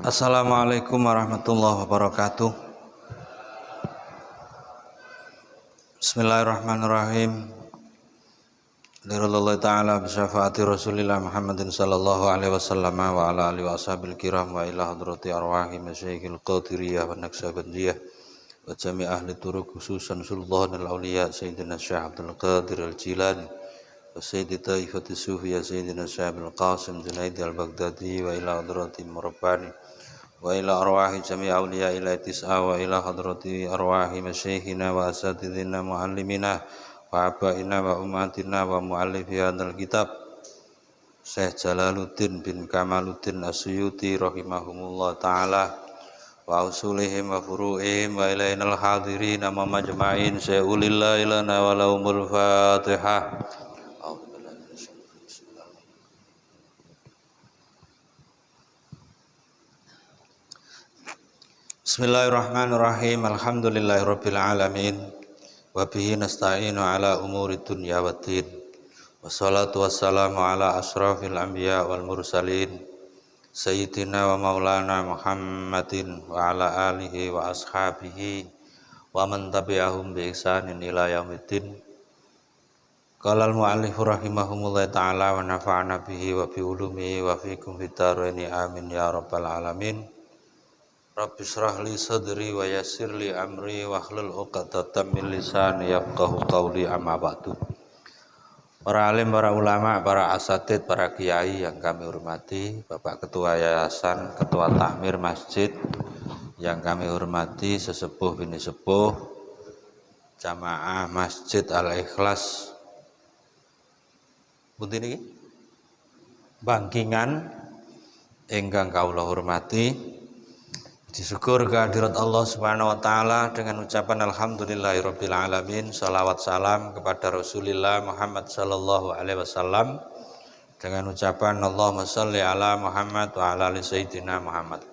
Assalamualaikum warahmatullahi wabarakatuh. Bismillahirrahmanirrahim. Lillahi ta'ala bisyafaati Rasulillah Muhammadin sallallahu alaihi wasallam wa ala alihi washabil kiram wa ila hadrati arwahi masyayikhil qadiriyah wa naksabandiyah wa jami' ahli turuk khususan sultanul awliya Sayyidina Syekh Abdul Qadir Al-Jilani wa Sayyidi Taifati Sufiyah Sayyidina Syekh Abdul Qasim Junaidi Al-Baghdadi wa ila hadrati Murabbani wa ila arwahi jami' awliya ila tis'a wa ila hadrati arwahi masyayikhina wa asatidina muallimina wa abaina wa umatina wa muallifi hadzal kitab Syekh Jalaluddin bin Kamaluddin As-Suyuti rahimahumullah ta'ala wa usulihim wa furu'ihim wa ilainal hadirin wa majma'in syai'ulillah ilana wa lahumul fatihah. Bismillahirrahmanirrahim. Alhamdulillahirabbil alamin. Wa bihi nasta'inu ala umuri dunya waddin. Wassalatu wassalamu ala asyrafil anbiya wal mursalin. Sayyidina wa maulana Muhammadin wa ala alihi wa ashabihi wa man tabi'ahum bi ihsanin ila yaumiddin. Qala al-mu'allif rahimahumullah ta'ala wa nafa'ana bihi wa bi ulumihi wa fikum fid dharaini amin ya rabbal alamin. Rabbi shrah li sadri wa yassir li amri wa hlul 'uqdatam min lisani yafqahu qawli amma ba'du. Para alim, para ulama, para asatid, para kiai yang kami hormati, Bapak Ketua Yayasan, Ketua Takmir Masjid yang kami hormati, sesepuh bini sepuh, jamaah Masjid Al-Ikhlas pundi niki? Bangkingan ingkang kawula hormati. Disyukur kehadirat Allah Subhanahu wa taala dengan ucapan alhamdulillahirabbil alamin, salawat salam kepada Rasulullah Muhammad sallallahu alaihi wasallam dengan ucapan Allahumma shalli ala Muhammad wa ala ali sayyidina Muhammad.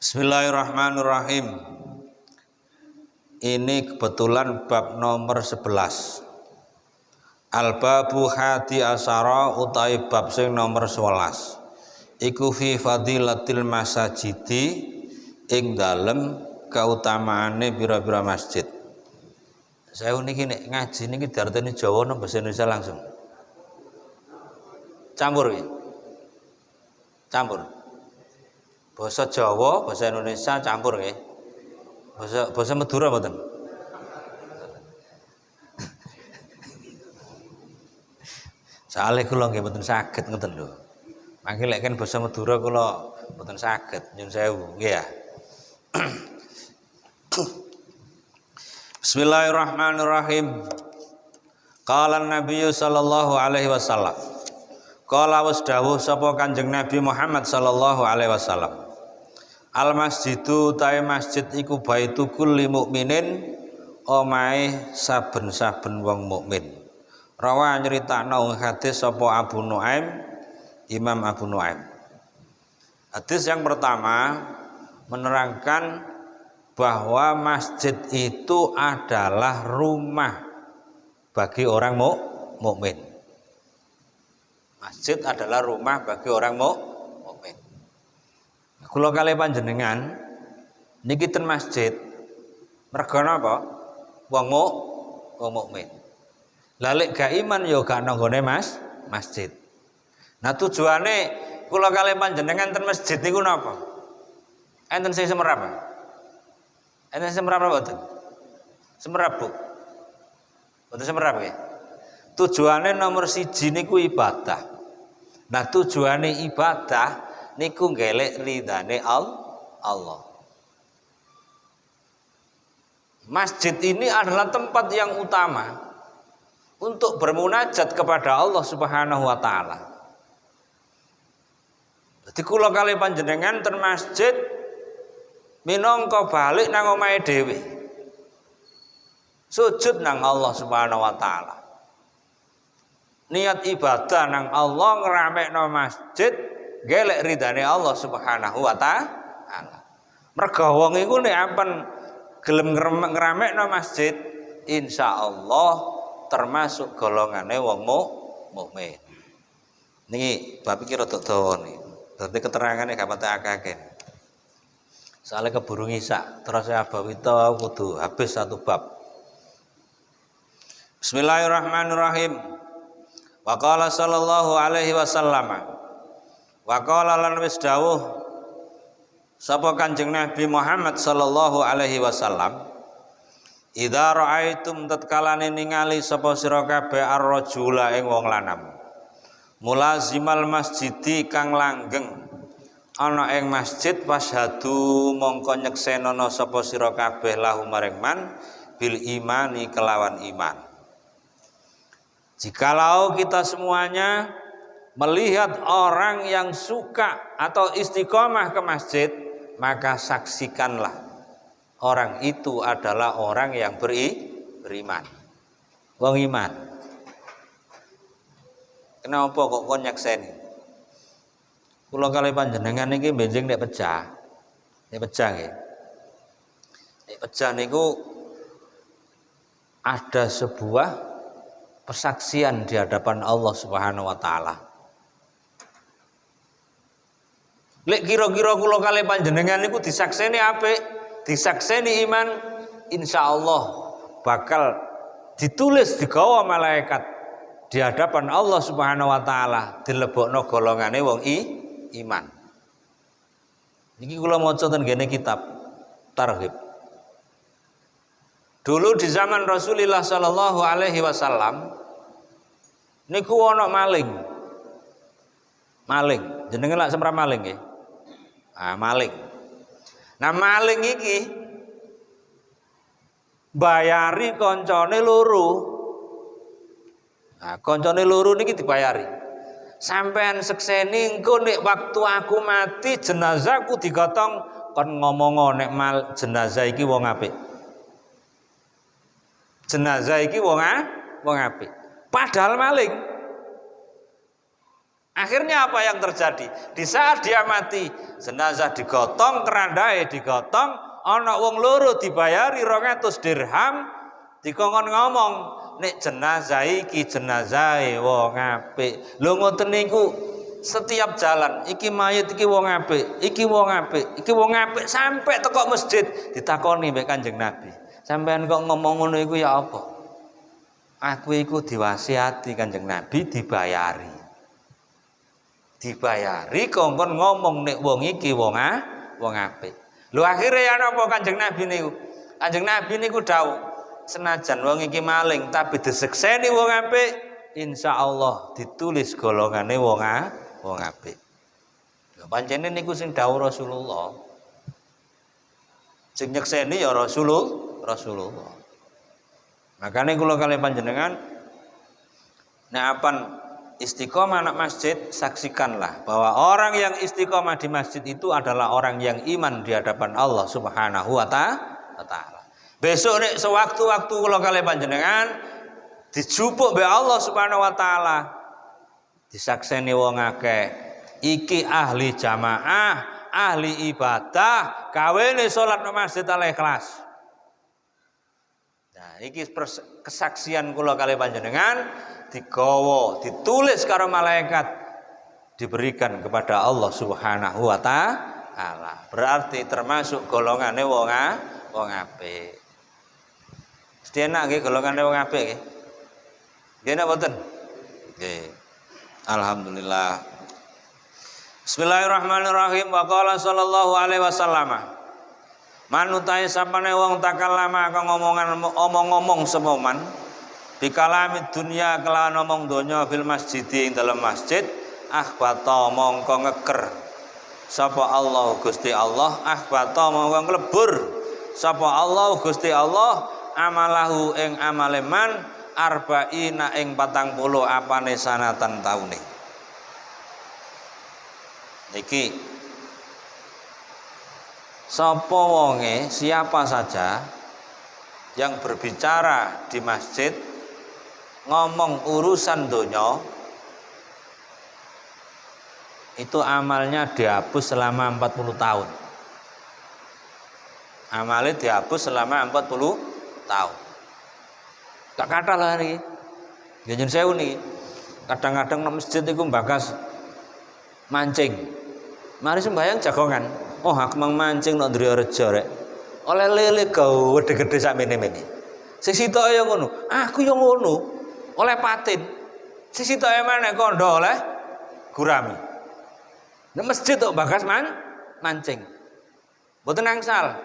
Bismillahirrahmanirrahim. Ini kebetulan bab nomor 11. Al-babu hadi asyara utawi bab sing nomor 11. Iku fi fadilatil masajidi ing dalem kautamaane pira-pira masjid. Saya niki nek ngaji niki diarteni Jawa nang basa Indonesia langsung. Campur ya. Campur. Basa Jawa, basa Indonesia campur nggih. Basa Madura mboten. Soale kula nggih mboten saged ngoten lho. Mangke lek kan basa Madura kula mboten saged nyun sewu nggih ya. Bismillahirrahmanirrahim. Qala Nabi sallallahu alaihi wasallam. Qala wasdawuh sapa Kanjeng Nabi Muhammad sallallahu alaihi wasallam. Al masjidu ta'i masjid iku baitu kulli mukminin, omahe saben-saben wong mukmin. Rawa nyritakno hadis sapa Abu Nuaim, Imam Abu Nuaim. Hadis yang pertama menerangkan bahwa masjid itu adalah rumah bagi orang mukmin. Masjid adalah rumah bagi orang mukmin. Kula kalih panjenengan niki ten masjid merga napa? Wong mukmin. Lah lek gak iman ya gak nang nggone masjid. Nah tujuane kula kalih panjenengan ten masjid niku napa? Enten sing semerap. Enten sing semerap mboten? Semerap Bu. Mboten semerap nggih. Tujuane nomor 1 niku ibadah. Nah tujuane ibadah niku ngelek ridane Allah. Masjid ini adalah tempat yang utama untuk bermunajat kepada Allah Subhanahu wa taala. Jadi kula kalih panjenengan ten masjid minangka balik nang omahe dhewe. Sujud nang Allah Subhanahu wa taala. Niat ibadah nang Allah, ngramekno masjid gelek ridane Allah Subhanahu wa taala. Merga wong iku nek ampun gelem ngramekno masjid, insyaallah termasuk golongane wong mukmin. Niki bab iki rada dawa niki. Dadi keterangane gak pati akeh-akeh. Soalnya keburu ngisak, terus Abawi itu kudu habis satu bab. Bismillahirrahmanirrahim. Wa qala sallallahu alaihi wasallam. Wa qala lan wis dawuh sapa Kanjeng Nabi Muhammad sallallahu alaihi wasallam, idza ra'aitum tatkalane ningali sapa sira kabeh ar-rajula ing wong lanang. Mulazimal masjidi kang langgeng ana ing masjid washadu mongko nyeksenana sapa sira kabeh lahu maring man bil imani kelawan iman. Jikalau kita semuanya melihat orang yang suka atau istiqomah ke masjid, maka saksikanlah orang itu adalah orang yang beriman. Wong iman. Kenapa kok kon nyakseni? Kula kali panjenengan niki benjing nek pecah. Nek pecah nggih. Nek pecah niku ada sebuah persaksian di hadapan Allah Subhanahu wa taala. Lek kira-kira kula kali panjenengan niku disakseni apik, disakseni iman, insyaallah bakal ditulis digawa malaikat di hadapan Allah Subhanahu wa taala dilebokno golongane wong iman. Niki kula maca ten ngene kitab Targhib. Dulu di zaman Rasulullah sallallahu alaihi wasallam niku ana maling. Maling, jenenge lak semra maling nggih. Ah, maling. Nah, maling iki bayari koncone loro. Nah, koncone loro niki dibayari. Sampean sekseni engko nek waktu aku mati jenazahku digotong kon ngomongo nek jenazah iki wong apik. Jenazah iki wong apik. Padahal maling. Akhirnya apa yang terjadi? Di saat dia mati, jenazah digotong, kerandae digotong, ana wong loro dibayari 200 dirham, dikongkon ngomong nek jenazah iki jenazahe wong apik. Lho ngoten niku setiap jalan iki mayit iki wong apik, iki wong apik, iki wong apik sampai teko masjid ditakoni mbek Kanjeng Nabi. Sampean kok ngomong ngono iku ya apa? Aku iku diwasiati Kanjeng Nabi dibayari. Dibayari kongkon ngomong nek wong iki wong apik. Lho akhirnya ya napa Kanjeng Nabi niku? Kanjeng Nabi niku dawuh, senajan wong iki maling tapi disekseni wong apik, insyaallah ditulis golongane wong apik. Lho pancene niku sing dawuh Rasulullah. Sing nyekseni ya Rasulullah. Makane kula kali panjenengan nek apan istiqomah anak masjid, saksikanlah bahwa orang yang istiqomah di masjid itu adalah orang yang iman di hadapan Allah Subhanahu wa taala. Besok nek sewaktu-waktu kula kali panjenengan dijupuk be Allah Subhanahu wa taala, disakseni wong akeh, iki ahli jamaah, ahli ibadah, kawene salat nang Masjid Al-Ikhlas. Nah, iki kesaksian kula kali panjenengan digawa, ditulis karo malaikat, diberikan kepada Allah Subhanahu wa taala. Berarti termasuk golongane wong apik. Mesti enak nggih golongane wong apik nggih. Nggih napa mboten? Nggih. Alhamdulillah. Bismillahirrahmanirrahim. Wa qala sallallahu alaihi wasallam. Manutai sapane wong takallama kang omong-omong semoman dikalami dunia kelawan omong donya fil masjid ing dalam masjid akhbata mongko ngeker sapa Allah Gusti Allah akhbata mongko nglebur sapa Allah Gusti Allah amalahu ing amale man arba'ina ing 40 apane sanatan taune. Niki sapa wonge siapa saja yang berbicara di masjid ngomong urusan donya itu amalnya dihapus selama 40 tahun. Amalnya dihapus selama 40 tahun. Tak kata lah ini. Jangan sewu nih. Kadang-kadang nang masjid itu bakas mancing. Mari sembahyang jagongan. Oh, aku mang mancing nang Driyorejo rek. Oleh lele gawe gede-gede sak mene-mene. Sing sitoke ya ngono, aku ya ngono. Oleh patin. Sing sitoke meneh kondo oleh gurami. Nek masjid tok bagas mancing. Mboten angsal.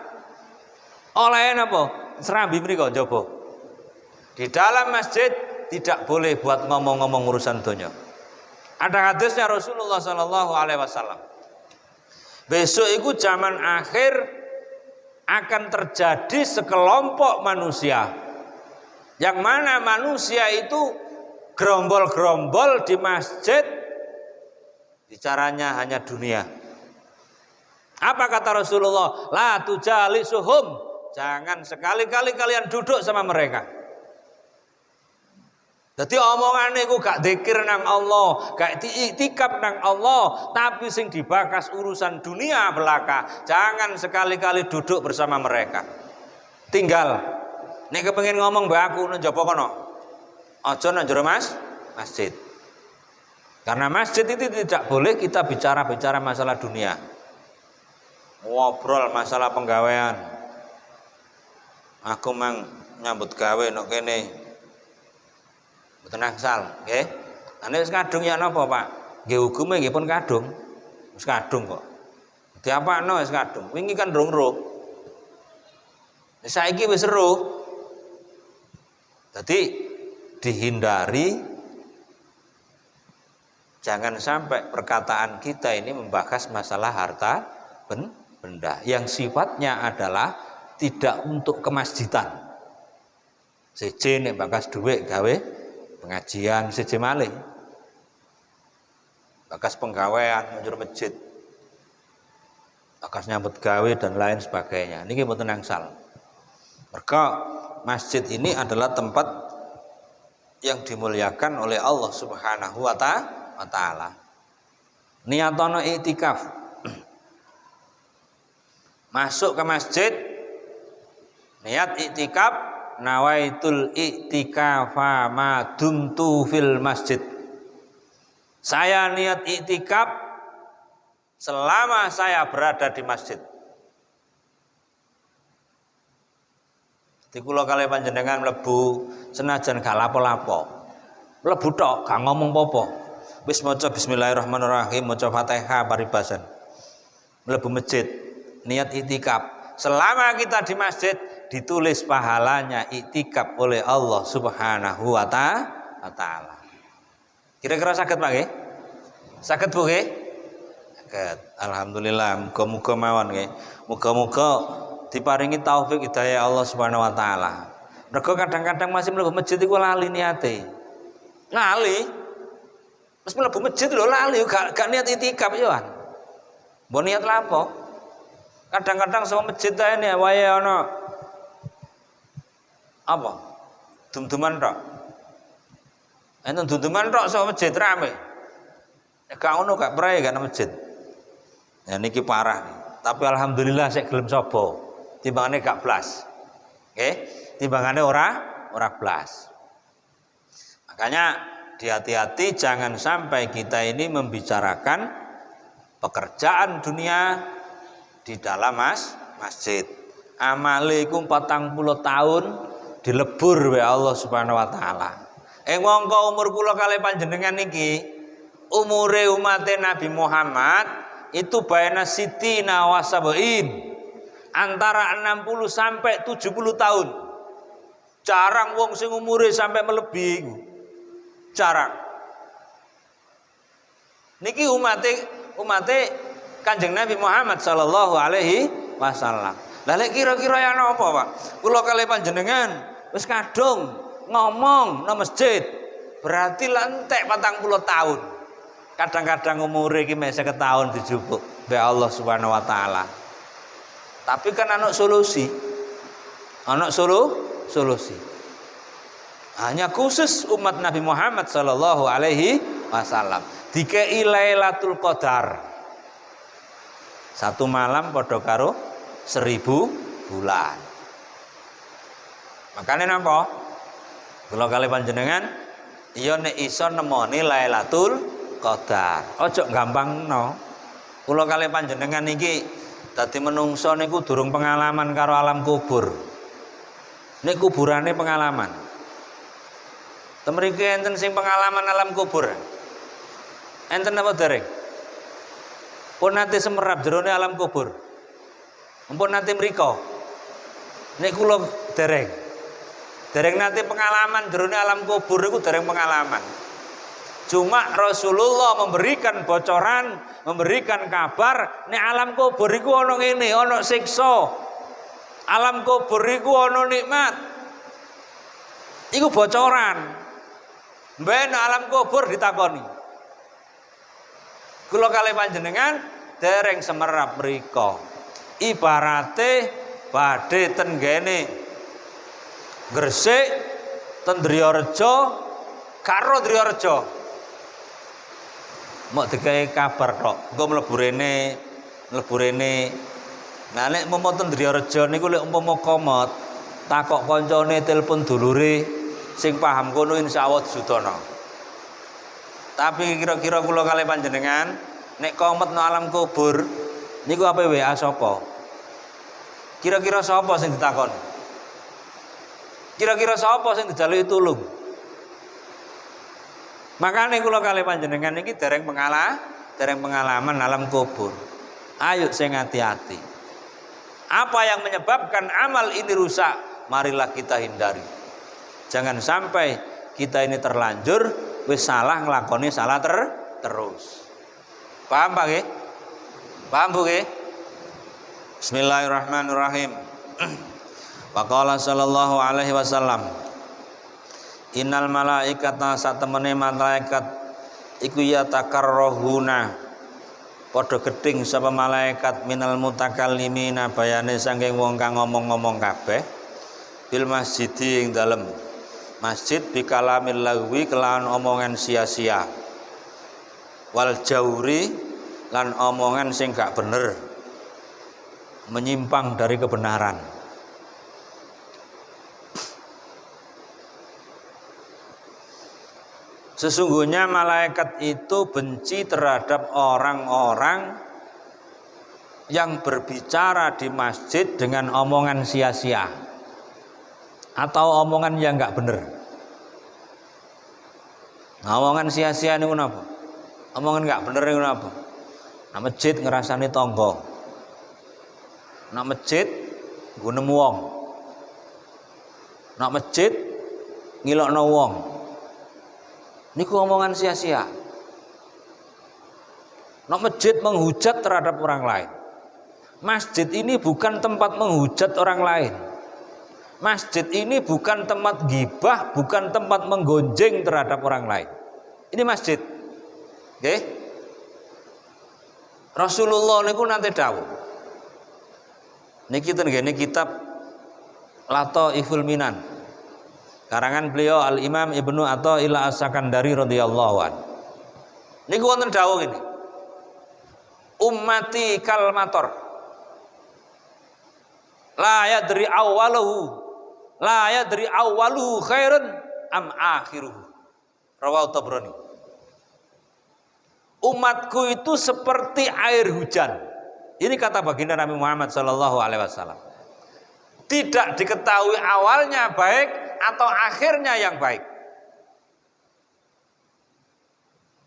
Oleh napa? Serambi mriko njaba. Di dalam masjid tidak boleh buat ngomong-ngomong urusan dunia. Ada hadisnya Rasulullah Sallallahu Alaihi Wasallam. Besok itu zaman akhir akan terjadi sekelompok manusia, yang mana manusia itu gerombol-gerombol di masjid, bicaranya hanya dunia. Apa kata Rasulullah? La tujalisuhum, jangan sekali-kali kalian duduk sama mereka. Jadi omongan itu gak dzikir nang Allah, gak diiktikaf nang Allah, tapi sing dibakas urusan dunia belaka. Jangan sekali-kali duduk bersama mereka. Tinggal nek kepengin ngomong mbak aku nang njaba kono. Aja nang jero masjid. Karena masjid itu tidak boleh kita bicara-bicara masalah dunia. Ngobrol masalah penggawean. Aku mang nyambut gawe nok kene. Mboten angsal, nggih. Nek wis kadung ya napa, Pak? Nggih hukume nggih pun kadung. Wis kadung kok. Diapakno wis kadung. Wingi kan durung roh. Saiki wis roh. Jadi dihindari jangan sampai perkataan kita ini membahas masalah harta benda yang sifatnya adalah tidak untuk kemasjidan. Seje nek bakas dhuwit gawe pengajian seje malih, bakas penggawean njur masjid, bakas nyambut gawe dan lain sebagainya. Niki mboten angsal. Mergo masjid ini adalah tempat yang dimuliakan oleh Allah Subhanahu wa taala. Niatono iktikaf. Masuk ke masjid niat iktikaf, nawaitul i'tikafa ma dumtu fil masjid. Saya niat i'tikaf selama saya berada di masjid. Di kula kalih panjenengan mlebu senajan gak lapo-lapo. Mlebu tok gak ngomong apa-apa. Wis maca bismillahirrahmanirrahim, maca Fatihah paribasan. Mlebu masjid niat i'tikaf. Selama kita di masjid ditulis pahalanya iktikaf oleh Allah Subhanahu wa taala. Kira-kira saged Pak nggih? Saged Bu nggih? Saged. Alhamdulillah, muga-muga mawon nggih. Muga-muga diparingi taufik hidayah Allah Subhanahu wa taala. Mergo kadang-kadang masih mlebu masjid iku lali niate. Lali. Terus mlebu masjid lho lali gak niat iktikaf yo an. Mbok niat lapo? Kadang-kadang sama masjid ini wae ana apa? Dum-duman tok. Enten dum-duman tok sama masjid rame. Nek gak ono gak prae gak nang masjid. Ya niki parah nih. Tapi alhamdulillah sik gelem sapa. Timbangane gak blas. Nggih, timbangane ora blas. Makanya hati-hati jangan sampai kita ini membicarakan pekerjaan dunia di dalam masjid. Amale iku 40 tahun dilebur oleh Allah Subhanahu wa taala. Mongko umur kula kalih panjenengan niki, umure umat Nabi Muhammad itu baina sitina wa sab'in. Antara 60 sampai 70 tahun. Jarang wong sing umure sampai melebihi iku. Jarang. Niki umate Kanjeng Nabi Muhammad sallallahu alaihi wasallam. Lah lek kira-kira ya napa, Pak? Kula kalih panjenengan wis kadung ngomong nang masjid, berarti lantek 40 tahun. Kadang-kadang umure iki mek 50 tahun dijupuk be Allah Subhanahu wa taala. Tapi kan ana solusi. Ana solusi. Hanya khusus umat Nabi Muhammad sallallahu alaihi wasallam dikei Lailatul Qadar. Satu malam padha karo 1000 bulan. Makane napa? Kula kalih panjenengan iya nek iso nemoni Lailatul Qadar. Ojo gampangno. Kula kalih panjenengan niki dadi menungso niku durung pengalaman karo alam kubur. Nek kuburane pengalaman. Temriki enten sing pengalaman alam kubur. Enten apa dereng? Pun nate semerap jerone alam kubur. Ampun nate mriko. Nek kula dereng. Dereng nate pengalaman jerone alam kubur iku dereng pengalaman. Cuma Rasulullah memberikan bocoran, memberikan kabar nek alam kubur iku ana ngene, ana siksa. Alam kubur iku ana nikmat. Iku bocoran. Ben alam kubur ditakoni. Kula kalih panjenengan dereng semerap mriko. Ibarate badhe ten gene Gresik, ten Driyareja, karo Driyareja. Mok digawe kabar tok, engko mlebu rene. Nah nek umpama ten Driyareja niku lek umpama komot, takok kancane telepon dulure sing paham kono insyaallah disudana. Tapi kira-kira kula kalih panjenengan nek komet no alam kubur niku apa WA sapa? Kira-kira sapa sing ditakon? Kira-kira sapa sing dijaluki tulung? Makane kula kalih panjenengan niki dereng pengalaman alam kubur. Ayo sing hati-hati. Apa yang menyebabkan amal ini rusak? Marilah kita hindari. Jangan sampai kita ini terlanjur wis salah nglakoni salah terus. Paham Pak nggih? Paham Bu nggih? Bismillahirrahmanirrahim. Waqala sallallahu alaihi wasallam, innal malaikata satemene malaikat iku ya takarrohuna padha gedhing sapa malaikat minal mutakallimina bayane saking wong kang ngomong-ngomong kabeh bil masjidi ing dalem masjid bikalamil lagwi kelawan omongan sia-sia wal jauri lan omongan sing gak bener menyimpang dari kebenaran. Sesungguhnya malaikat itu benci terhadap orang-orang yang berbicara di masjid dengan omongan sia-sia atau omongan yang enggak benar. Nah, omongan sia-sia ini kenapa? Omongan enggak benar ini kenapa? Nah, masjid ngerasani tonggo. Nah, masjid nggone wong. Nah, masjid ngilokno wong. Niku omongan sia-sia. Nah, masjid menghujat terhadap orang lain. Masjid ini bukan tempat menghujat orang lain. Masjid ini bukan tempat gibah, bukan tempat menggonjeng terhadap orang lain. Ini masjid. Oke? Rasulullah niku nanti dawuh. Niki tengene kitab Lataiful Minan. Karangan beliau Al-Imam Ibnu Athaillah As-Sakandari radhiyallahu anhu. Niku wonten dawuh ngene. Ummati kal mator. La yadri awwaluhu khairun am akhiruhu. Rawahu Tabrani. Umatku itu seperti air hujan. Ini kata baginda Nabi Muhammad sallallahu alaihi wasallam. Tidak diketahui awalnya baik atau akhirnya yang baik.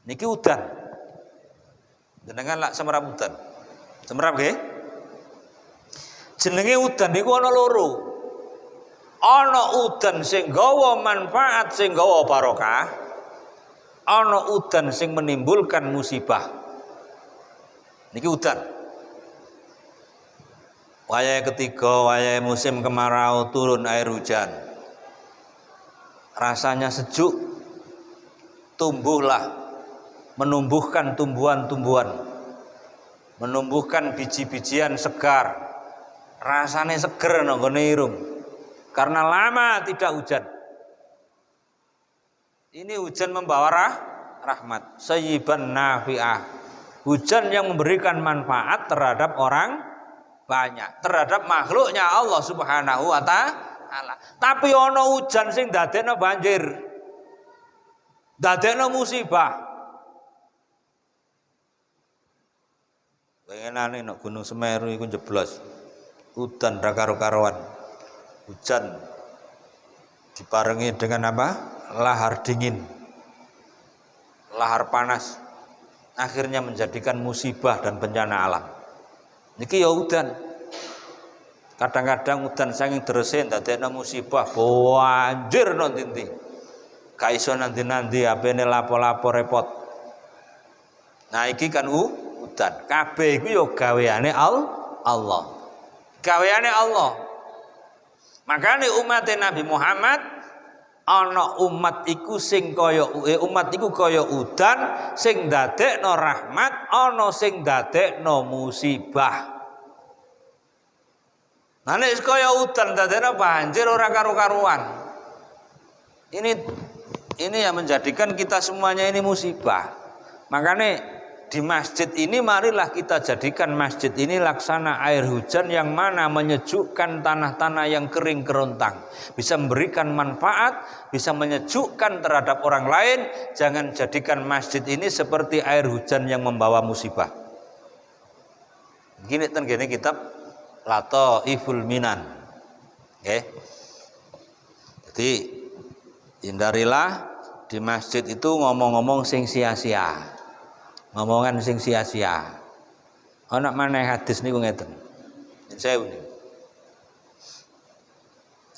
Niki udan. Jenengan lak semerap udan. Semerap nggih? Jenenge udan niku ana loro. Ana udan sing gawa manfaat, sing gawa barokah. Ana udan sing menimbulkan musibah. Niki udan. Wayahe ketiga, wayahe musim kemarau turun air hujan. Rasanya sejuk, tumbuhlah, menumbuhkan tumbuhan-tumbuhan, menumbuhkan biji-bijian segar, rasanya seger nonggone irung, karena lama tidak hujan. Ini hujan membawa rahmat, sayyiban nafi'ah, hujan yang memberikan manfaat terhadap orang banyak, terhadap makhluknya Allah Subhanahu wa ta'ala. Tapi ono hujan sing dadekno banjir, dadekno musibah. Pengenane nek Gunung Semeru iku jeblos. Udan ra karo-karoan. Hujan dibarengi dengan apa? Lahar dingin. Lahar panas. Akhirnya menjadikan musibah dan bencana alam. Niki ya udan. Kadang-kadang udan saking derese ndadekno musibah banjir nanti. Ka iso nanti apene lapo-lapo repot. Nah iki kan udan. Kabeh iku ya gaweane Allah. Gaweane Allah. Makane umat Nabi Muhammad ana umat iku sing kaya umat iku kaya udan sing ndadekno rahmat, ana sing ndadekno musibah. Nah nek kaya udan ndadekno banjir ora karu-karuan. Ini yang menjadikan kita semuanya ini musibah. Makane di masjid ini marilah kita jadikan masjid ini laksana air hujan yang mana menyejukkan tanah-tanah yang kering kerontang. Bisa memberikan manfaat, bisa menyejukkan terhadap orang lain. Jangan jadikan masjid ini seperti air hujan yang membawa musibah. Gini tenggene kitab Lataiful Minan. Okay. Jadi hindarilah di masjid itu ngomong-ngomong sing sia-sia. Ngomongan sing sia-sia. Ana maneh hadis niku ngeten. Sewu niku.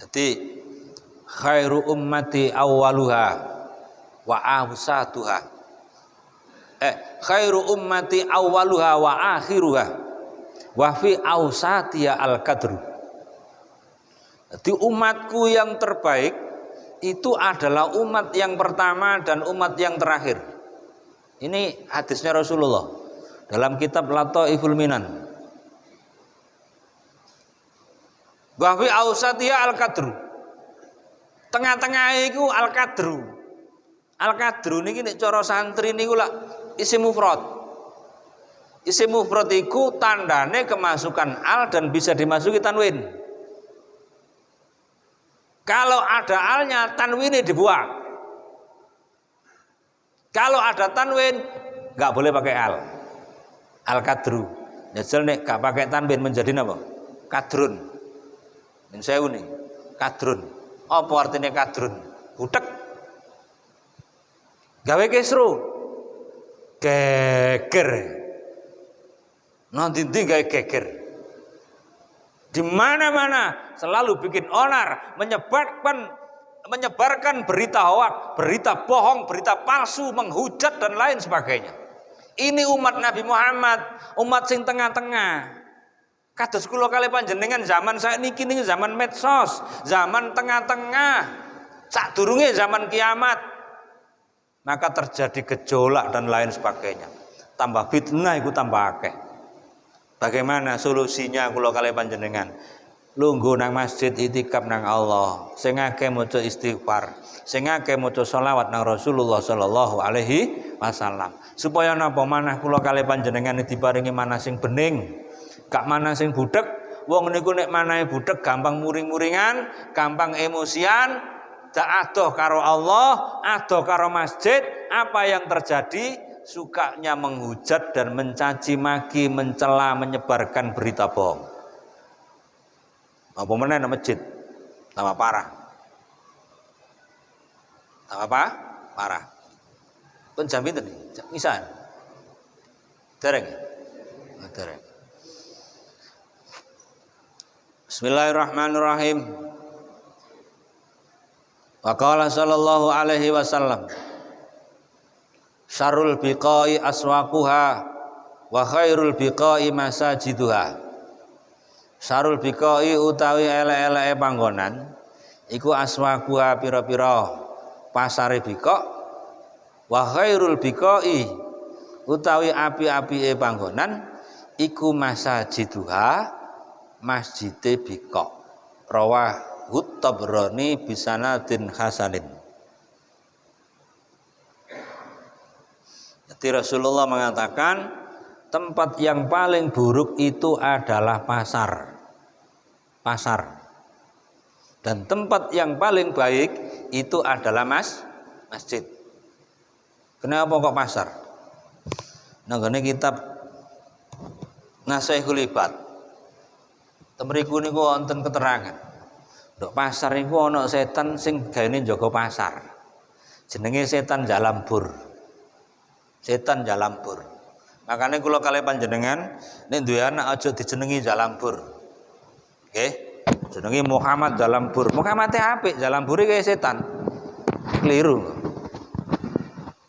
Dadi khairu ummati awwaluha wa awsatuha. Khairu ummati awwaluha wa akhiruha. Wa fi awsatiha al-qadru. Jadi umatku yang terbaik itu adalah umat yang pertama dan umat yang terakhir. Ini hadisnya Rasulullah dalam kitab Lataiful Minan. Wa fi awsatiha al-qadru. Tengah-tengah iku al-qadru. Al-qadru niki nek cara santri niku lak isim mufrad. Isim mufrad iku tandane kemasukan al dan bisa dimasuki tanwin. Kalau ada alnya tanwinnya dibuang. Kalau ada tanwin nggak boleh pakai al. Al-qadru. Nyesel nek gak pakai tanwin menjadi apa? Kadrun. Min sewu nih. Kadrun. Apa artinya kadrun? Butek. Gawe kesro. Geger. Nanti gawe geger. Di mana-mana selalu bikin onar, menyebarkan berita hoak, berita bohong, berita palsu, menghujat dan lain sebagainya. Ini umat Nabi Muhammad, umat sing tengah-tengah. Kados kula kali panjenengan zaman saiki niki zaman medsos, zaman tengah-tengah. Sadurunge zaman kiamat. Maka terjadi gejolak dan lain sebagainya. Tambah fitnah iku tambah akeh. Bagaimana solusinya kula kali panjenengan? Lungguh nang masjid itikaf nang Allah, sing akeh maca istighfar, sing akeh maca selawat nang Rasulullah sallallahu alaihi wasallam. Supaya napa manah kula kalih panjenengan diparingi manah sing bening, gak manah sing budhek. Wong niku nek manahe budhek gampang muring-muringan, gampang emosian, dak adoh karo Allah, adoh karo masjid. Apa yang terjadi? Sukanya menghujat dan mencaci maki, mencela, menyebarkan berita bohong. Apa meneh nang masjid? Tambah parah. Tambah apa? Parah. Pun jam pinten iki? Misal. Dereng. Dereng. Bismillahirrahmanirrahim. Wa qala sallallahu alaihi wasallam. Syarrul biqai aswaquha wa khairul biqai masajiduha. Syarrul biqai utawi elek-eleke panggonan iku aswaquha pira-pira pasare biqa, wa khairul biqai utawi api-apike panggonan iku masajiduha masjide biqa. Rawahu Tabrani bisanadin hasanin. Jadi Rasulullah mengatakan tempat yang paling buruk itu adalah pasar. Pasar. Dan tempat yang paling baik itu adalah masjid. Kenapa kok pasar? Nah, ini kitab Nasaihul ibad. Temriku niku wonten keterangan. Ndok pasar niku ana setan sing gaene njaga pasar. Jenenge setan jalambur. Setan jalambur. Makanya kula kalih panjenengan nek duwe anak aja dijenengi jalambur. Nggih. Jenenge Muhammad jalambur. Muhammad apik, jalambure kaya setan. Keliru.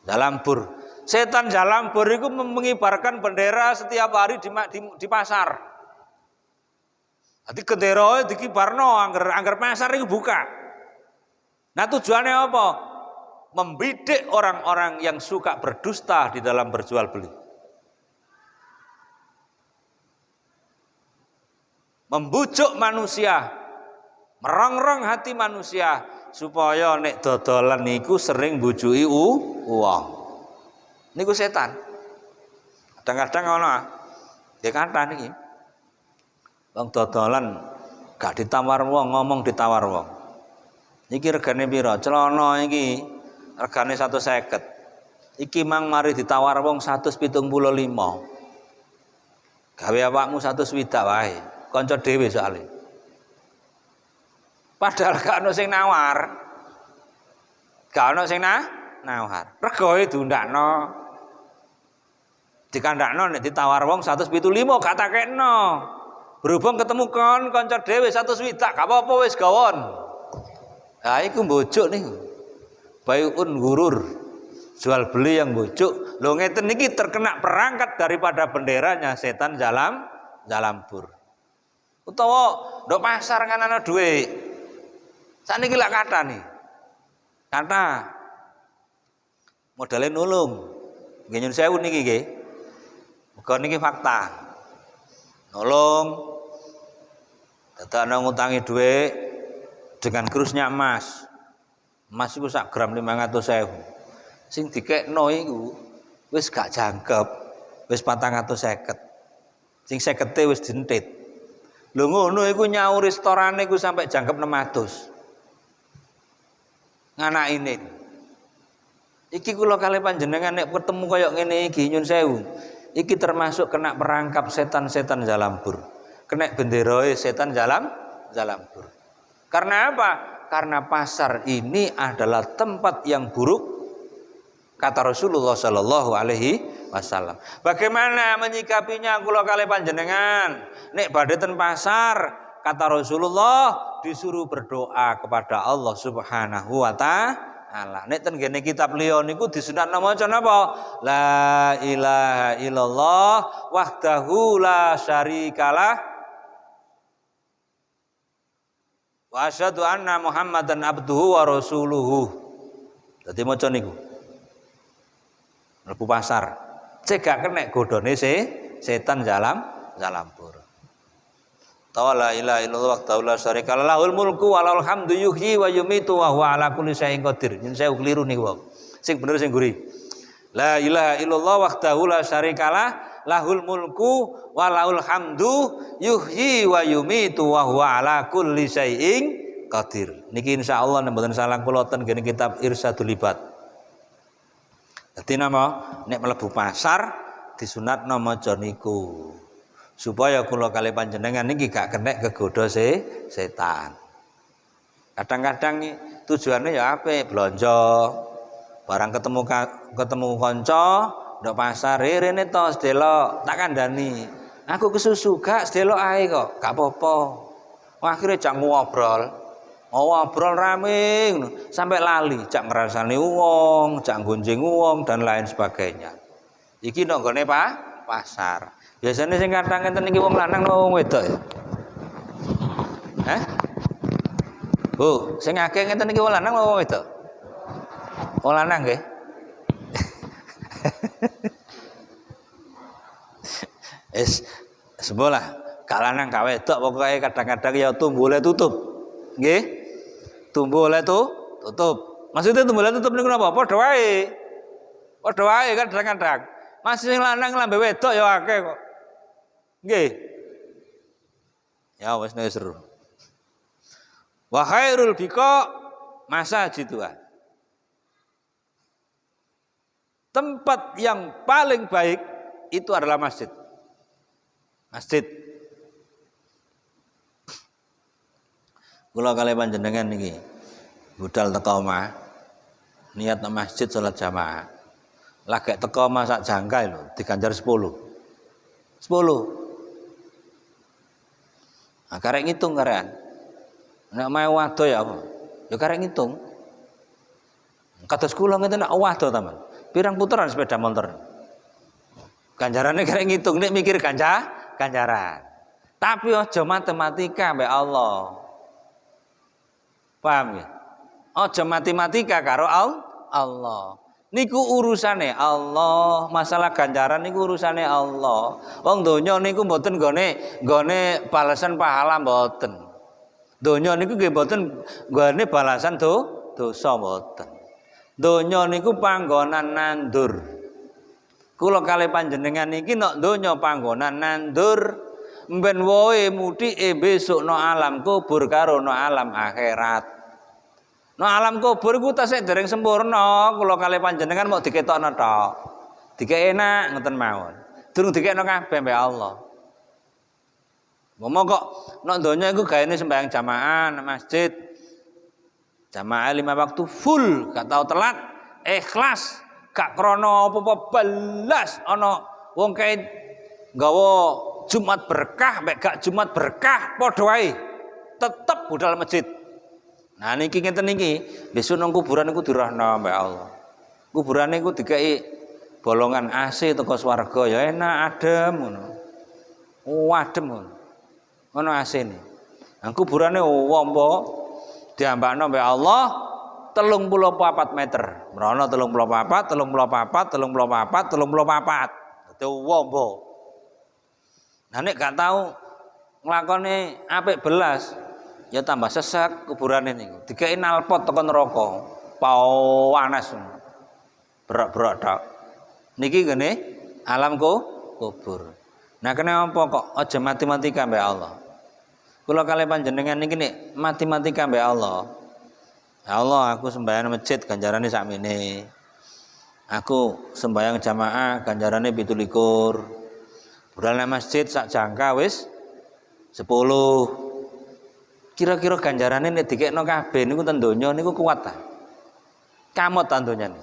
Jalambur. Setan jalambur itu mengibarkan bendera setiap hari di pasar. Jadi bendera dikibarno angger pasar itu buka. Nah tujuannya apa? Membidik orang-orang yang suka berdusta di dalam berjual beli. Membujuk manusia, merongrong hati manusia supaya nek dodolan niku sering bujuki uang. Niku setan. Kadang-kadang ana ya kata niki. Wong dodolan gak ditawar wong, ngomong ditawar wong. Iki regane pira? Celana iki regane 150. Iki mang mari ditawar wong 175. Gawe awakmu 100 widak wae. Kanca dhewe soalé. Padahal gak ono sing nawar. Gak ono sing nawar. Regoe diundakno. Dikandakno nek ditawar wong 175 gak takekno. Berhubung ketemu kanca dhewe 100 widak, gak apa-apa wis gawon. Nah iku mbojuk niku. Baiun gurur. Jual beli yang mbojuk. Lho ngeten niki terkena perangkat daripada benderanya setan jalambur. Utawa ndok pasar kan ana dhuwit. Sakniki lak kathah nih. Kathah. Modale nulung. Nggih nyun sewu niki nggih. Muga niki fakta. Nolong dadakno ngutangi dhuwit dengan kurusnya emas. Emas iku sak gram 500.000. Sing dikekno iku wis gak jangkep, wis 450. Sing 50e wis dientit. Lho ngono iku nyaur restorane iku sampai jangkep 600. Nganakine. Iki kula kalih panjenengan nek ketemu kaya ngene iki nyun sewu. Iki termasuk kena perangkap setan-setan jalambur. Kena benderae setan jalambur. Karena apa? Karena pasar ini adalah tempat yang buruk kata Rasulullah Shallallahu Alaihi Wasallam. Bagaimana menyikapinya kula kalih panjenengan? Nek badhe ten pasar kata Rasulullah disuruh berdoa kepada Allah Subhanahu wa taala. Nek ten gene kitab liya niku disunatno maca napa? La ilaha illallah wahdahu la syarikalah wa asyhadu anna Muhammadan abduhu wa rasuluhu. Dadi maca niku. Mlebu pasar. Cegak kena godhone setan jalambur. La ilaha illallah wahdahu la syarikalah lahul mulku wa lahul hamdu yuhyi wa yumitu wa huwa ala kulli syai'in qadir. Yen saya keliru niku. Sing bener sing guri. La ilaha illallah wahdahu la syarikalah lahul mulku wa lahul hamdu yuhyi wa yumitu wa huwa ala kulli syai'in qadir. Niki insyaallah nek mboten salah kula ten gene kitab Irsadul Ibad. Dadi napa nek mlebu pasar disunatno maca niku. Supaya kula kalih panjenengan niki gak kena kegoda setan. Kadang-kadang tujuannya ya apik, belanja. Barang ketemu kanca ndok pasar rene to sedelok tak kandhani. Aku kesusu gak sedelok ae kok, gak apa-apa. Akhire cak ngobrol. Ngobrol rame sampai lali, cak ngrasani wong, cak gonjeng wong dan lain sebagainya. Iki ndok nggone pasar. Biasanya sing kadang ngenten iki wong lanang napa wong wedok ya? Hah? Bu, sing akeh ngenten iki wong lanang napa wong wedok? Wong lanang nggih. Sebelah gak lanang gak wedok pokoke kadang-kadang ya tumbule tutup. Nggih? Tumbule tutup. Maksudnya tumbule tutup niku napa? Padha wae. Padha wae kadang-kadang. Masih sing lanang lambe wedok ya akeh kok. Nggih. Ya wis nek seru. Wa khairul biqa masajidua. Tempat yang paling baik itu adalah masjid. masjid. Kula kalih panjenengan niki budal teko omah, niat nang masjid salat jamaah. Lagek teko omah sak jangkai lho, diganjar 10. 10. Nah, karek ngitung karean. Nek mae wado ya apa? Ya karek ngitung. Kados kula ngeten nek wado taman. Pirang puteran sepeda motor. Ganjarane karek ngitung nek mikir ganjaran. Tapi aja matematika mbek Allah. Paham ya? Aja matematika karo Allah. Niku urusane Allah, masalah ganjaran niku urusane Allah. Wong donya niku mboten nggone balasan pahala mboten. Donya niku nggih mboten nggone balasan dosa mboten. Donya niku panggonan nandur. Kula kalih panjenengan niki nek donya panggonan nandur, mben woe muthike besok no alam kubur karo no alam akhirat. No alam kubur iku tasih dereng sempurna, kula kalih panjenengan mau diketokno tok. Dikek enak ngoten mawon. Durung dikekno kabeh mbek Allah. Momo kok nek donya iku gaene sembahyang jamaah nang masjid. Jamaah 5 waktu full, gak tau telat, ikhlas, gak krana apa-apa belas ana wong kae nggawa Jumat berkah mek gak Jumat berkah padha wae. Tetep budal masjid. Nah niki ngeten niki, besok nang kuburan niku dirahna mbek Allah. Kuburan niku dikeki bolongan AC teko swarga ya enak adem ngono. Adem ngono. Ono AC-ne. Nang kuburane wompo diambakno mbek Allah 34 meter. Mrono 34, 34. Dadi wompo. Nah nek gak tau nglakoni apik belas ya tambah sesek kuburane niku. Dikeki nalpot teko neraka. Panas. Berak-berak tok. Niki ngene alam kubur. Nah kenapa kok aja matematika mbek Allah? Kula kalih panjenengan niki nek matematika mbek Allah. Ya Allah, aku sembahyang masjid ganjarane sakmene. Aku sembahyang jamaah ganjarane 17. Budal nang masjid sak jangka wis 10. Kira-kira ganjarane nek dikekno kabeh niku ten donya niku kuat ta? Kamot ta donyane?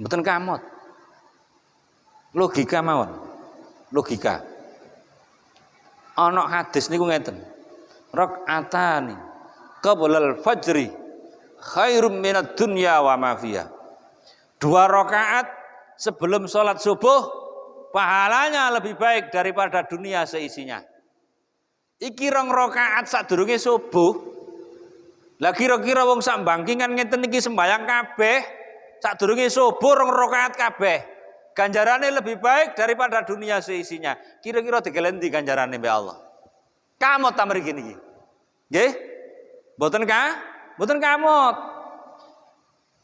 Mboten kamot. Logika mawon. Logika. Ana hadis niku ngeten. Rakaatani qablal fajri khairum minad dunya wa ma fiha. 2 rakaat sebelum sholat subuh pahalanya lebih baik daripada dunia seisinya. Iki 2 rakaat sadurunge subuh. Lah kira-kira wong sak bangkingan ngeten iki sembayang kabeh sadurunge subuh 2 rakaat kabeh. Ganjarane lebih baik daripada dunia seisinya. Kira-kira digelendi ganjarane mbek Allah. Kamot ta mriki niki? Nggih? Mboten mboten kamot.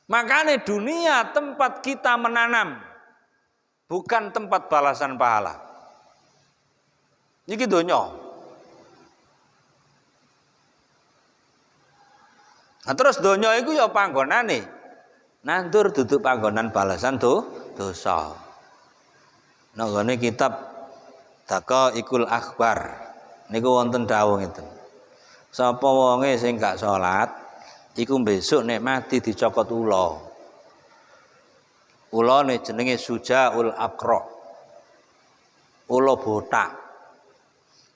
Makanya dunia tempat kita menanam, bukan tempat balasan pahala. Niki donya. Nah terus donya iku ya panggonane nandur duduk panggonan balasan dosa. Nek ngene kitab Daqaiqul Akhbar niku wonten dawuh ngeten. Sapa wonge sing gak salat iku besok nek mati dicokot ula. Ulane jenenge Sujaul Aqra. Ula botak.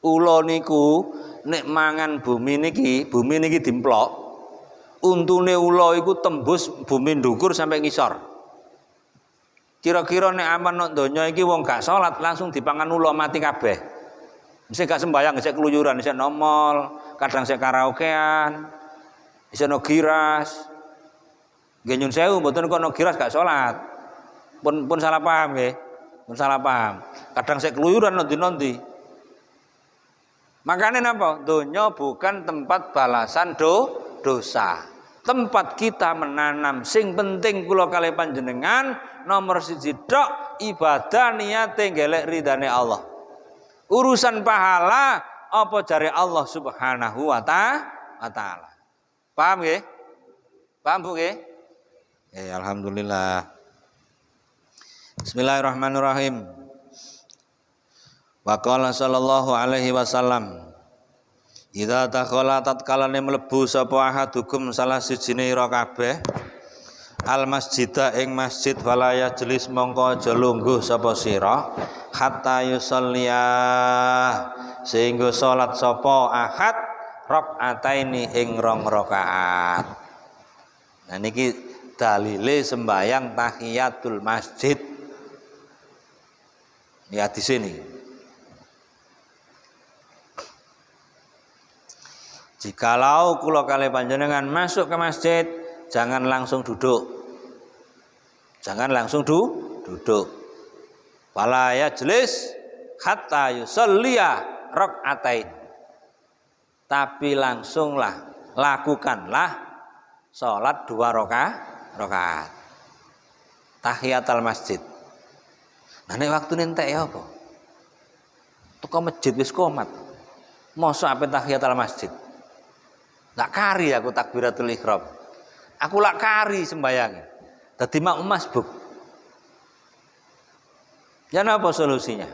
Ula niku nek mangan bumi niki dimplok. Untune ula iku tembus bumi ndukur sampai ngisor. Kira-kira nek aman nek donya iki wong gak salat langsung dipangan ula mati kabeh. Mesti gak sembayang, isih keluyuran, isih nomol, kadang isih karaokean, isih no giras. Nggih nyun sewu mboten kok no giras gak salat. Pun salah paham nggih. Pun salah paham. Kadang isih keluyuran nondi-nondi. Makanya napa? Donya bukan tempat balasan dosa. Tempat kita menanam. Sing penting kula kalih panjenengan nomor 1 tok ibadah niate golek ridane Allah. Urusan pahala apa jare Allah Subhanahu wa taala. Paham nggih? Paham Bu nggih? Alhamdulillah. Bismillahirrahmanirrahim. Faqala sallallahu alaihi wasallam, idza dakhala tatkalane mlebu sapa ahadukum salah sijine ira kabeh al masjida ing masjid fala yajlis mongko aja lungguh sapa sira hatta yusolliya sehingga salat sapa ahad rakaataini ing 2 rakaat. Nah niki dalile sembayang tahiyatul masjid. Ya di sini. Jikalau kula kalih panjenengan masuk ke masjid, jangan langsung duduk. Jangan langsung duduk. Fala yajlis hatta yusolliya rakaatain. Tapi langsunglah lakukanlah salat 2 rakaat. Tahiyatul masjid. Nah nek waktune entek ya apa? Teko masjid wis qomat. Mosok ape tahiyatul masjid? Lak kari aku takbiratul ihram. Aku lak kari sembayang. Dadi makmum masbuk. Ya napa solusinya?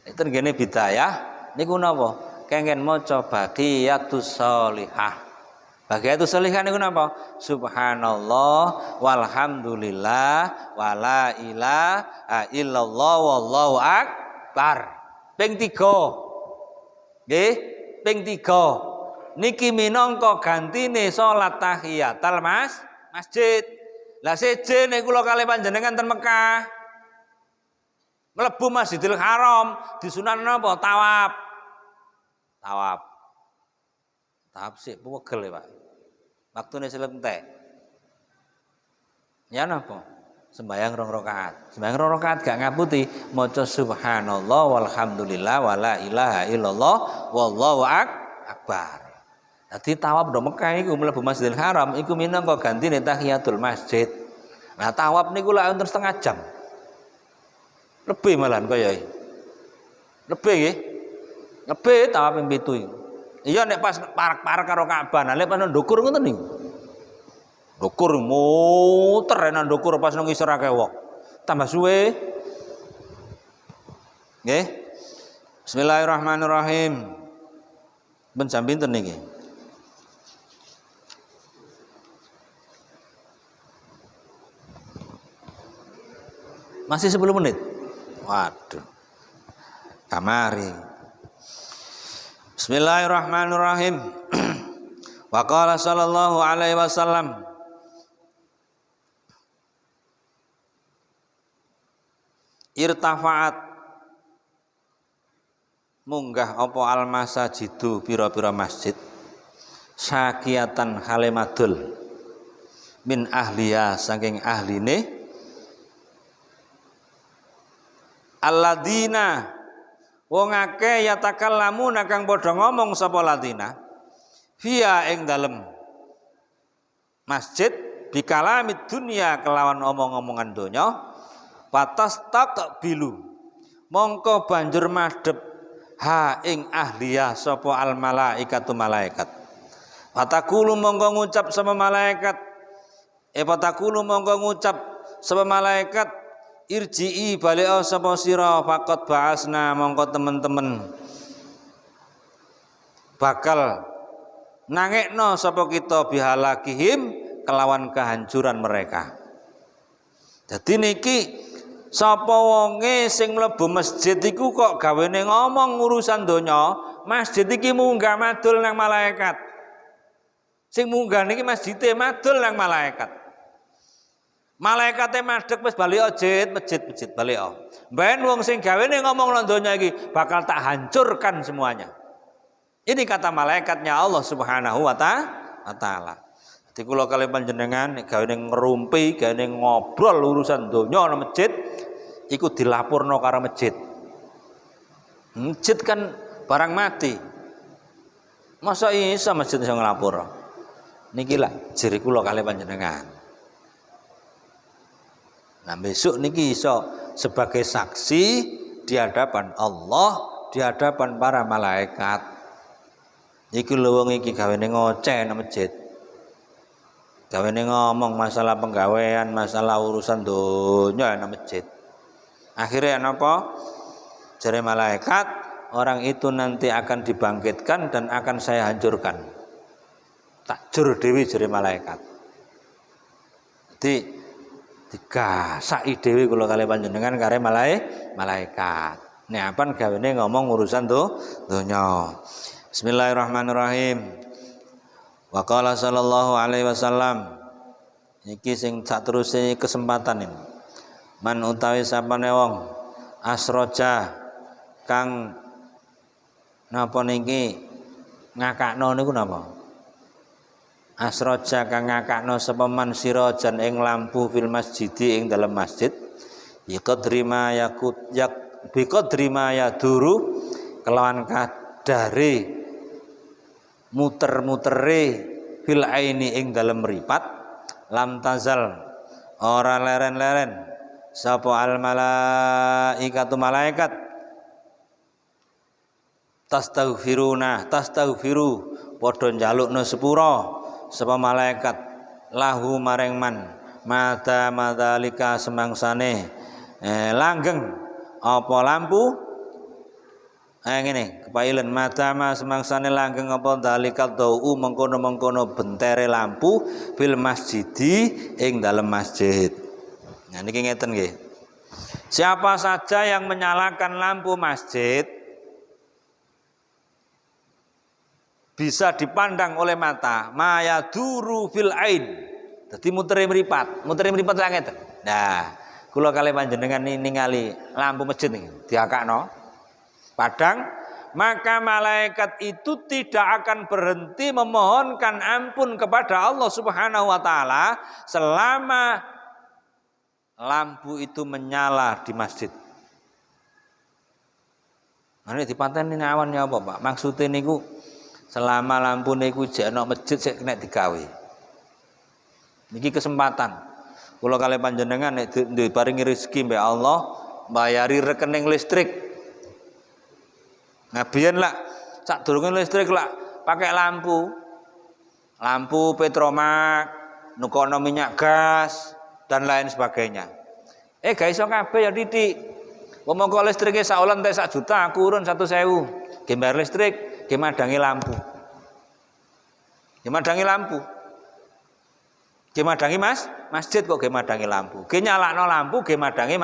Itu ngene bidayah niku napa? Kengken maca baqiyatus sholihah. Baqiyatus sholihah niku napa? Subhanallah walhamdulillah wala ilaha illallah wallahu akbar. Ping 3. Nggih, ping 3. Niki minangka gantine salat tahiyatul masjid. Lah seje nek kula kalih panjenengan ten Mekah. Mlebu Masjidil Haram disunan napa? Tawaf. Tawaf sik pegel ya, Pak. Waktune selentek. Ya napa? Sembayang 2 rakaat. Sembayang 2 rakaat gak ngaputi maca subhanallah walhamdulillah wala ilaha illallah wallahu akbar. Dadi tawaf do Mekah iku mlebu Masjidil Haram iku minangka gantine tahiyatul masjid. Nah tawaf niku lak wonten setengah jam. Lebih malahan kaya iki. Lebih nggih. Lebih tawaf ping 7 iku. Iya nek pas parak-parak karo Ka'bah, nek pas ndukur ngoten niku. Ndukur muter nang ndukur pas nang isor akeh wong. Tambah suwe. Nggih. Bismillahirrahmanirrahim. Ben jam pinten niki? Masih 10 menit. Waduh. Kamari. Bismillahirrahmanirrahim. Wa qala sallallahu alaihi wasallam irtafa'at munggah apa al masajidu pira-pira masjid sakiatan halemadul min ahliya saking ahline alladzina wong akeh yatakallamuna kang padha ngomong sapa ladina fiya ing dalem masjid bikalamid dunya kelawan omong-omongan donya patas taqbilu mongko banjur madhep ha ing ahliya sapa al malaikatu malaikat patakulu mongko ngucap sama malaikat patakulu mongko ngucap sama malaikat irji'i bali'a sapa sira faqad ba'asna mongko temen-temen bakal nangekno sapa kita bihalakihim kelawan kehancuran mereka. Jadi niki sapa wonge sing mlebu masjid iku kok gawene ngomong urusan donya, masjid iki munggah madul nang malaikat. Sing munggah niki masjide madul nang malaikat. Malaikate madhep wis balik masjid balik. Ben wong sing gawene ngomong nang donya iki bakal tak hancurkan semuanya. Ini kata malaikatnya Allah Subhanahu wa taala. Jadi kula kali panjenengan gawene ngerumpi, gawene ngobrol urusan donya nang masjid iku dilapurno karo masjid. Masjid kan barang mati. Masa iso masjid iso nglapur? Niki lah jere kula kali panjenengan. Nah besok niki iso sebagai saksi di hadapan Allah, di hadapan para malaikat. Iki lho wong iki gawene ngoceh nang masjid. Gawene ngomong masalah penggawean, masalah urusan donya nang masjid. Akhirnya napa? Jare malaikat, orang itu nanti akan dibangkitkan dan akan saya hancurkan. Tak jur dewi jare malaikat. Jadi digasaki dhewe kula kali panjenengan kare malaikat. Nek apan gawene ngomong urusan donya. Bismillahirrahmanirrahim. Wa qala sallallahu alaihi wasallam. Iki sing saterusé kesempatan ini. Man utawi sapane wong asroja kang napa niki ngakakno niku napa? Asroja kang ngakakno sapa man sirajan ing lampu fil masjidi ing dalam masjid biqadri ma yaduru kelawan kadare muter-mutere fil aini ing dalam mripat lam tazal ora leren-leren sapa al malaikatu malaikat tastaghfiru padha njalukna sepura sapa malaikat lahu maring man mata madzalika semangsane langgeng apa lampu ngene kepailen mata semangsane langgeng apa dzalika dau mengkono-mengkono bentere lampu fil masjidi ing dalem masjid. Nah niki ngeten nggih. Siapa saja yang menyalakan lampu masjid bisa dipandang oleh mata mayaduru fil ain. Dadi muteri mripat lha ngeten. Nah, kula kalih panjenengan ningali lampu masjid niki diakakno padang, maka malaikat itu tidak akan berhenti memohonkan ampun kepada Allah Subhanahu wa taala selama lampu itu menyala di masjid. Nek dipateni awan ya apa, Pak? Maksude niku selama lampu niku jek ana masjid sik kena digawe. Niki kesempatan. Kula kalih panjenengan nek diparingi rezeki mbek Allah, bayari rekening listrik. Nah biyen lah sadurunge listrik lah pakai lampu. Lampu petromak, nukono minyak gas dan lain sebagainya. Gak iso kabeh ya titik. Wong listrike sak wulan entek 1 juta, aku urun 100.000. Ge bayar listrik, ge madangi lampu. Gemadangi lampu. Gemadangi masjid kok gemadangi lampu. Ge nyalakno lampu gemadangi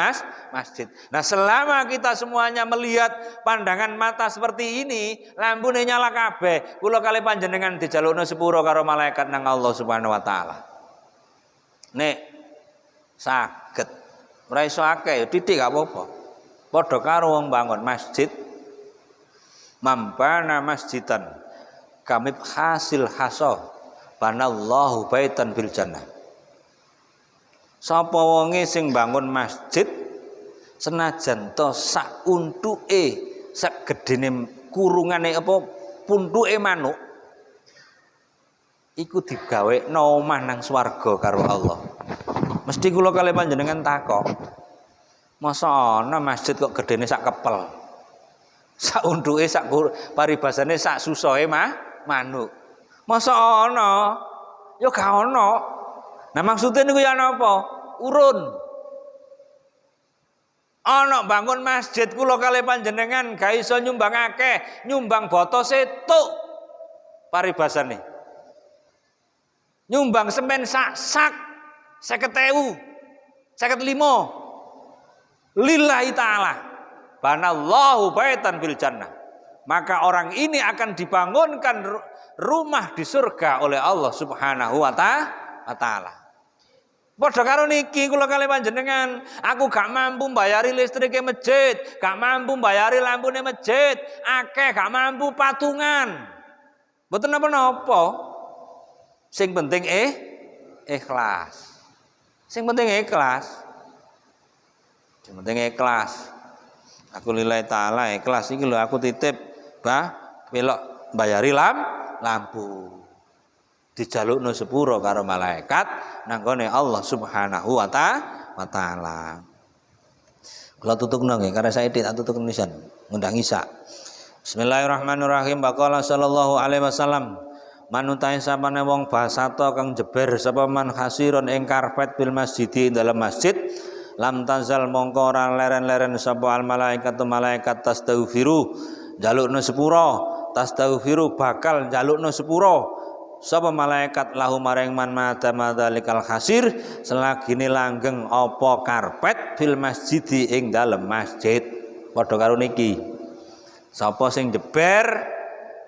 masjid. Nah, selama kita semuanya melihat pandangan mata seperti ini, lampune nyala kabeh. Kula kalih panjenengan dijalukno sepuro karo malaikat nang Allah Subhanahu wa taala. Nek saged ora iso akeh titik gak apa-apa. Padha karo wong bangun masjid. Mampana masjidan kamib hasil haso banallahu baitan fil jannah. Sapa wonge sing bangun masjid senajan to sak untuke sak gedene kurungane apa puntuke manuk iku digawekno omah nang swarga karo Allah. Mesti kula kalih panjenengan takok. Masa ana masjid kok gedene sak kepel. Sak untuke sak paribasane sak susohe manuk. Masa ana? Ya gak ana. Nah maksudnya niku ya napa? Urun. Ana bangun masjid kula kalih panjenengan gak iso nyumbang akeh, nyumbang boto setuk paribasane. Nyumbang semen sak 50.000, 55. Lillahi ta'ala. Banallahu baitan fil jannah. Maka orang ini akan dibangunkan rumah di surga oleh Allah Subhanahu wa taala. Padha karo niki kula kalih panjenengan, aku gak mampu bayari listrike masjid, gak mampu bayari lampune masjid, akeh gak mampu patungan. Mboten napa-napa. Sing penting ikhlas. Sing penting ikhlas. Sing penting ikhlas. Aku lillahi taala ikhlas iki lho aku titip pelok bayari lampu. Dijalukno sepuro karo malaikat nanggone Allah Subhanahu wa taala. Kula tutukno nggih karena saya tak tutuk nisan ngundang Isa. Bismillahirrahmanirrahim. Baqala sallallahu alaihi wasallam manutai sapane wong basato kang jeber sapa man khasiron ing karpet bil masjid dalam masjid lam tazal mongko ora leren-leren sapa al malaikatu malaikat tastaghfiru jalukna sepura tastaghfiru bakal jalukna sepura sapa malaikat lahu maring man madzalikal khasir selagine langgeng apa karpet fil masjid ing dalem masjid. Padha karo niki sapa sing jeber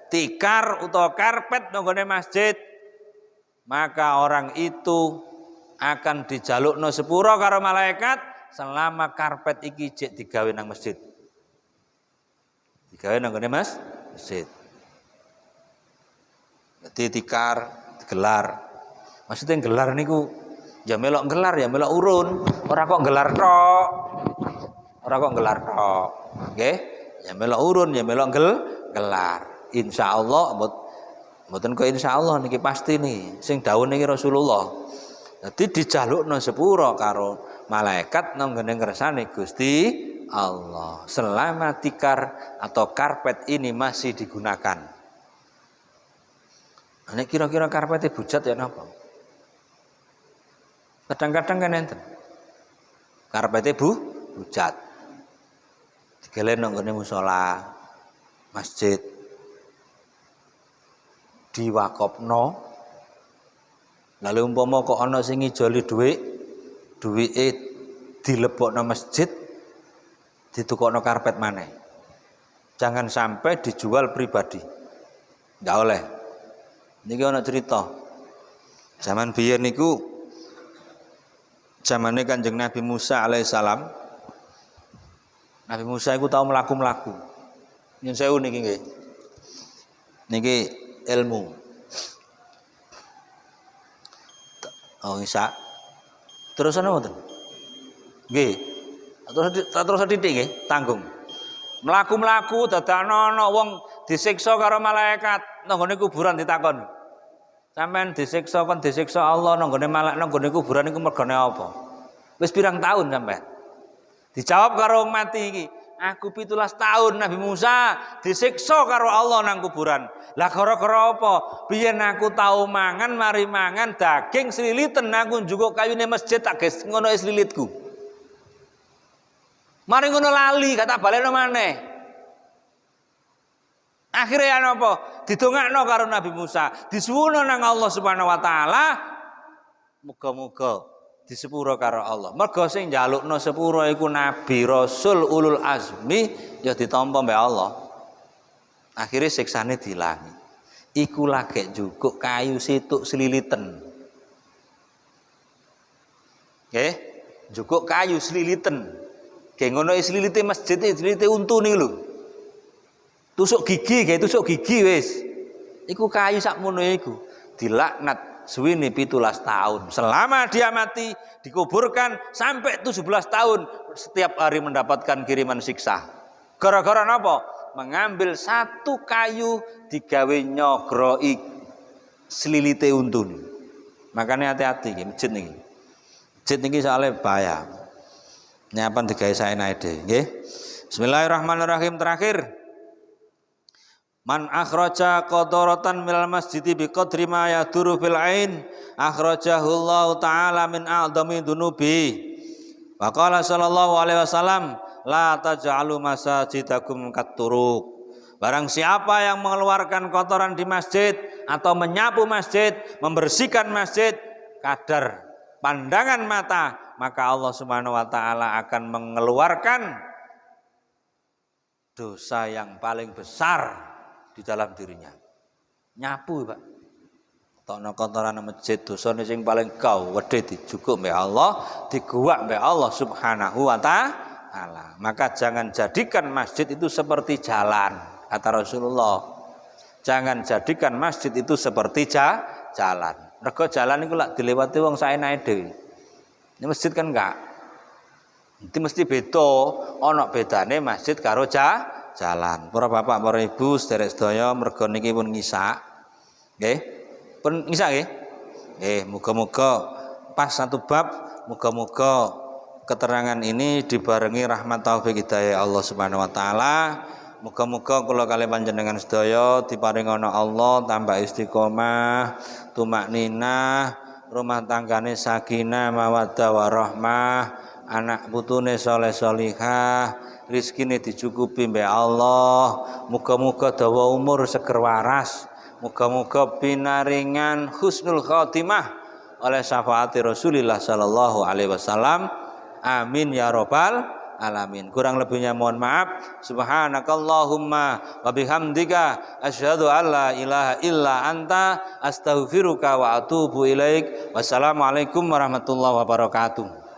tikar utawa karpet nang gone masjid maka orang itu akan dijalukno sepura karo malaikat selama karpet iki jek digawe nang masjid. Digawe nang gone masjid. Dadi tikar, gelar. Maksudnya gelar niku ya melok gelar ya melok urun, ora kok gelar tok. Ora kok gelar tok. Nggih? Ya melok urun ya melok gelar. Insyaallah mboten kok insyaallah niki pasti nih sing dawuh niki Rasulullah. Dadi dijalukno sepura karo malaikat nang ngene ngersane Gusti Allah selama tikar atau karpet ini masih digunakan. Nek kira-kira karpetnya bujat ya napa? Kadang-kadang kan enten. Karpetnya bujat. Digelen nang ngene musala, masjid. Diwakopno lalu umpama kok ana sing ngijoli duwike dilebokno masjid ditukokno karpet maneh jangan sampai dijual pribadi nggak oleh. Niki ana cerita zaman biyen niku zamane Kanjeng Nabi Musa alaihissalam. Nabi Musa iku tau mlaku-mlaku nyun sewu niki nggih niki ilmu. Oh isa. Terus ana mboten? Nggih. Terus titik nggih, tanggung. Mlaku-mlaku dadakno ana wong disiksa karo malaikat nang gone kuburan ditakon. Sampeyan disiksa kon disiksa Allah nang gone malaikat nang gone kuburan iku mergane apa? Wis pirang tahun sampeyan? Dijawab karo wong mati iki. Aku 17 tahun Nabi Musa disiksa karo Allah nang kuburan. Lah gara-gara apa? Biyen aku tau mangan mari mangan daging sliliten aku njukuk kayune masjid tak ges ngono slilitku. Mari ngono lali gak tak balekno maneh. Akhire apa? Didongakno karo Nabi Musa, disuwuno nang Allah Subhanahu wa taala muga-muga disepuro karo Allah. Mergo sing njalukno sepuro iku nabi, rasul, ulul azmi ya ditampa mbek Allah. Akhire siksane dilangi. Iku lagi njukuk kayu situk sliliten. Nggih, njukuk kayu sliliten. Kayak ngono slilite masjid slilite untu niku lho. Tusuk gigi, kayak tusuk gigi wis. Iku kayu sakmono iku. Dilaknat suwene 17 tahun. Selama dia mati dikuburkan sampai 17 tahun setiap hari mendapatkan kiriman siksa. Gara-gara napa? Mengambil satu kayu digawe nyogroi slilite untun. Makanya hati-hati nggih masjid niki. Masjid niki soalnya bahaya. Nyapan digawe saenake nggih. Bismillahirrahmanirrahim terakhir. Man akhraja qadaratan minal masjidi biqadri ma yaduru fil ain akhrajahu Allah taala min a'dami dunubi. Wa qala sallallahu alaihi wasallam la taj'alu masajidakum katturuk. Barang siapa yang mengeluarkan kotoran di masjid atau menyapu masjid, membersihkan masjid kadar pandangan mata, maka Allah Subhanahu wa taala akan mengeluarkan dosa yang paling besar di dalam dirinya. Nyapu, Pak. Tokno kotoran masjid dosane sing paling gawedhe dicukup mbek Allah, diguwak mbek Allah Subhanahu wa taala. Maka jangan jadikan masjid itu seperti jalan, kata Rasulullah. Jangan jadikan masjid itu seperti jalan. Rego jalan iku lak dilewati wong saenake dhewe. Ini masjid kan enggak. Itu mesti beda, ana bedane masjid karo jalan. Para bapak, para ibu, sederek sedaya mergo niki pun ngisak. Nggih. Pun ngisak nggih? Nggih, muga-muga pas satu bab, muga-muga keterangan ini dibarengi rahmat taufik hidayah Allah Subhanahu wa taala. Muga-muga kula kalih panjenengan sedaya diparingono Allah tambah istiqomah, tumakninah, rumah tanggane sakinah, mawaddah warahmah. anak putune saleh salihah, rizkine dicukupi mbek Allah, muga-muga dawa umur seger waras, muga-muga pinaringan husnul khotimah oleh syafaati Rasulullah sallallahu alaihi wasallam. Amin ya rabbal alamin. Kurang lebihnya mohon maaf. Subhanakallahumma wa bihamdika asyhadu an la ilaha illa anta astaghfiruka wa atubu ilaik. Wassalamualaikum warahmatullahi wabarakatuh.